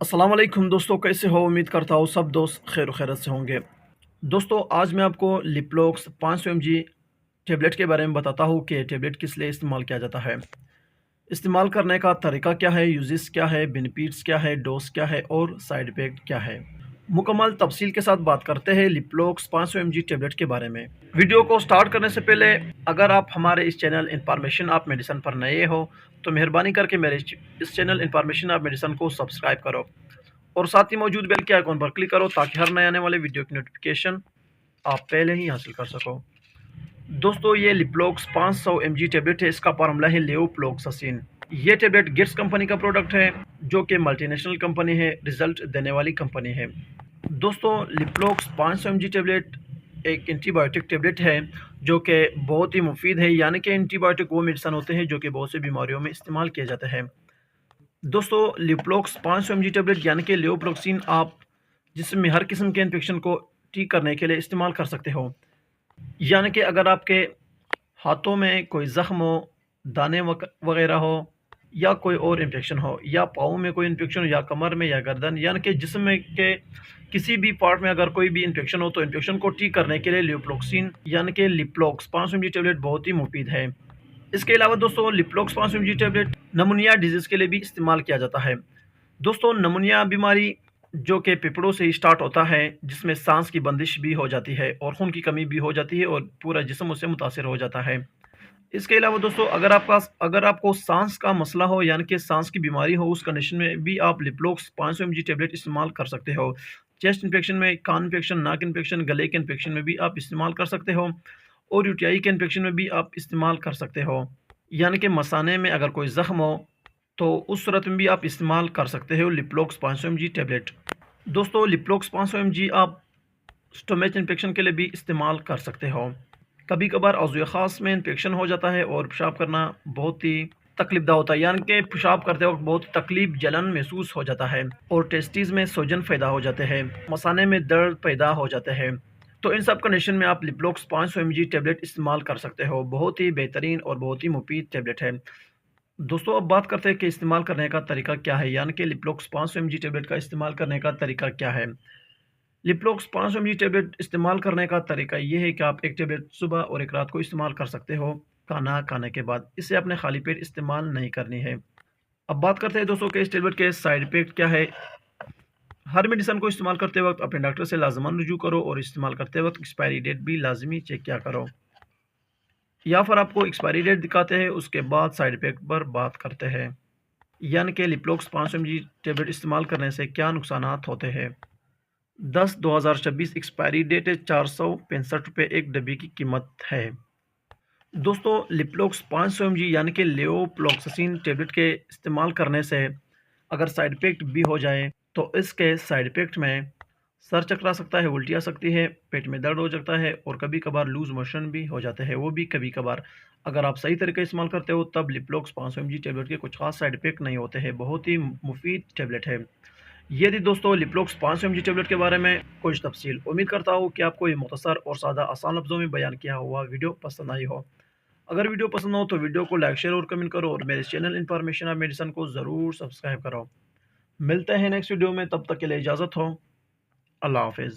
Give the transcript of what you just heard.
अस्सलाम वालेकुम दोस्तों, कैसे हो? उम्मीद करता हूँ सब दोस्त खैर खैरत से होंगे। दोस्तों, आज मैं आपको लिप्लोक्स 500 mg टेबलेट के बारे में बताता हूँ कि टेबलेट किस लिए इस्तेमाल किया जाता है। इस्तेमाल करने का तरीका क्या है, यूजेस क्या है, बेनिफिट्स क्या है, डोज क्या है और साइड इफ़ेक्ट क्या है। मुकम्मल तफसील के साथ बात करते हैं लिप्लोक्स 500 mg टेबलेट के बारे में। वीडियो को स्टार्ट करने से पहले अगर आप हमारे इस चैनल इन्फॉर्मेशन आप मेडिसिन पर नए हो तो मेहरबानी करके मेरे इस चैनल इन्फॉर्मेशन आप मेडिसिन को सब्सक्राइब करो और साथ ही मौजूद बेल के आइकॉन पर क्लिक करो ताकि हर नए आने वाले वीडियो की नोटिफिकेशन आप पहले ही हासिल कर सको। दोस्तों, ये लिप्लोक्स 500 mg टेबलेट है। इसका फार्मूला है लेवोफ्लॉक्सासिन। ये टेबलेट गिट्स कंपनी का प्रोडक्ट है जो कि मल्टीनेशनल कंपनी है, रिजल्ट देने वाली कंपनी है। दोस्तों, लिप्लोक्स 500 mg टेबलेट एक एंटीबायोटिक टेबलेट है जो कि बहुत ही मुफीद है। यानी कि एंटीबायोटिक वो मेडिसिन होते हैं जो कि बहुत सी बीमारियों में इस्तेमाल किए जाते हैं। दोस्तों, लिप्लोक्स 500 mg टेबलेट यानी कि लेवोफ्लॉक्सिन आप जिस्म में हर किस्म के इन्फेक्शन को ठीक करने के लिए इस्तेमाल कर सकते हो। यानी कि अगर आपके हाथों में कोई ज़ख्म हो, दाने वगैरह हो या कोई और इन्फेक्शन हो या पाँव में कोई इन्फेक्शन हो या कमर में या गर्दन, यानी कि जिस्म में के किसी भी पार्ट में अगर कोई भी इन्फेक्शन हो तो इन्फेक्शन को ठीक करने के लिए लिप्लोक्सिन यानी कि लिप्लोक्स 500 mg टेबलेट बहुत ही मुफीद है। इसके अलावा दोस्तों, लिप्लोक्स 500 mg टेबलेट नमूनिया डिजीज़ के लिए भी इस्तेमाल किया जाता है। दोस्तों, नमूनिया बीमारी जो कि फेफड़ों से ही स्टार्ट होता है, जिसमें सांस की बंदिश भी हो जाती है और खून की कमी भी हो जाती है और पूरा जिस्म उससे मुतासिर हो जाता है। इसके अलावा दोस्तों, अगर आपको सांस का मसला हो यानी कि सांस की बीमारी हो, उस कंडीशन में भी आप लिप्लोक्स 500 mg टेबलेट इस्तेमाल कर सकते हो। चेस्ट इन्फेक्शन में, कान इन्फेक्शन, नाक इन्फेक्शन, गले के इन्फेक्शन में भी आप इस्तेमाल कर सकते हो और यूटीआई के इन्फेक्शन में भी आप इस्तेमाल कर सकते हो। यानी कि मसाने में अगर कोई ज़ख्म हो तो उस सूरत में भी आप इस्तेमाल कर सकते हो लिप्लोक्स 500 mg टेबलेट। दोस्तों, लिप्लोक्स 500 mg आप स्टोमच इन्फेक्शन के लिए भी इस्तेमाल कर सकते हो। कभी कभार अज़ुए ख़ास में इन्फेक्शन हो जाता है और पेशाब करना बहुत ही तकलीफदा होता है, यानी कि पेशाब करते वक्त बहुत तकलीफ जलन महसूस हो जाता है और टेस्टीज़ में सोजन पैदा हो जाते हैं, मसाने में दर्द पैदा हो जाते हैं। तो इन सब कंडीशन में आप लिप्लोक्स 500 mg टेबलेट इस्तेमाल कर सकते हो। बहुत ही बेहतरीन और बहुत ही मुफीद टेबलेट है। दोस्तों, अब बात करते हैं कि इस्तेमाल करने का तरीका क्या है, यानी कि लिप्लोक्स 500 mg टेबलेट का इस्तेमाल करने का तरीका क्या है। लिप्लोक्स 500 mg टेबलेट इस्तेमाल करने का तरीका ये है कि आप एक टेबलेट सुबह और एक रात को इस्तेमाल कर सकते हो खाना खाने के बाद। इसे अपने खाली पेट इस्तेमाल नहीं करनी है। अब बात करते हैं दोस्तों कि इस टेबलेट के साइड इफेक्ट क्या है। हर मेडिसिन को इस्तेमाल करते वक्त अपने डॉक्टर से लाजमन रुजू करो और इस्तेमाल करते वक्त एक्सपायरी डेट भी लाजमी चेक किया करो। या फिर आपको एक्सपायरी डेट दिखाते हैं, उसके बाद साइड इफेक्ट पर बात करते हैं, यानी कि लिप्लोक्स 500 mg टेबलेट इस्तेमाल करने से क्या नुकसानात होते हैं। 10/2026 एक्सपायरी डेट है, 465 रुपये एक डब्बी की कीमत है। दोस्तों, लिप्लोक्स 500 mg यानी कि लेवोफ्लॉक्सासिन टेबलेट के इस्तेमाल करने से अगर साइड इफ़ेक्ट भी हो जाए तो इसके साइड इफ़ेक्ट में सर चकरा सकता है, उल्टी आ सकती है, पेट में दर्द हो सकता है और कभी कभार लूज़ मोशन भी हो जाते हैं, वो भी कभी कभार। अगर आप सही तरीके से इस्तेमाल करते हो तब लिप्लोक्स 500 mg टेबलेट के कुछ खास साइड इफ़ेक्ट नहीं होते हैं। बहुत ही मुफीद टेबलेट है। ये थी दोस्तों लिप्लोक्स 500 mg टेबलेट के बारे में कुछ तफसील। उम्मीद करता हूँ कि आपको ये मुख्तसर और सादा आसान लफ्ज़ों में बयान किया हुआ वीडियो पसंद आई हो। अगर वीडियो पसंद हो तो वीडियो को लाइक, शेयर और कमेंट करो और मेरे चैनल इन्फॉर्मेशन ऑफ मेडिसिन को ज़रूर सब्सक्राइब करो। मिलते हैं नेक्स्ट वीडियो में, तब तक के लिए इजाज़त हो। अल्लाह हाफिज़।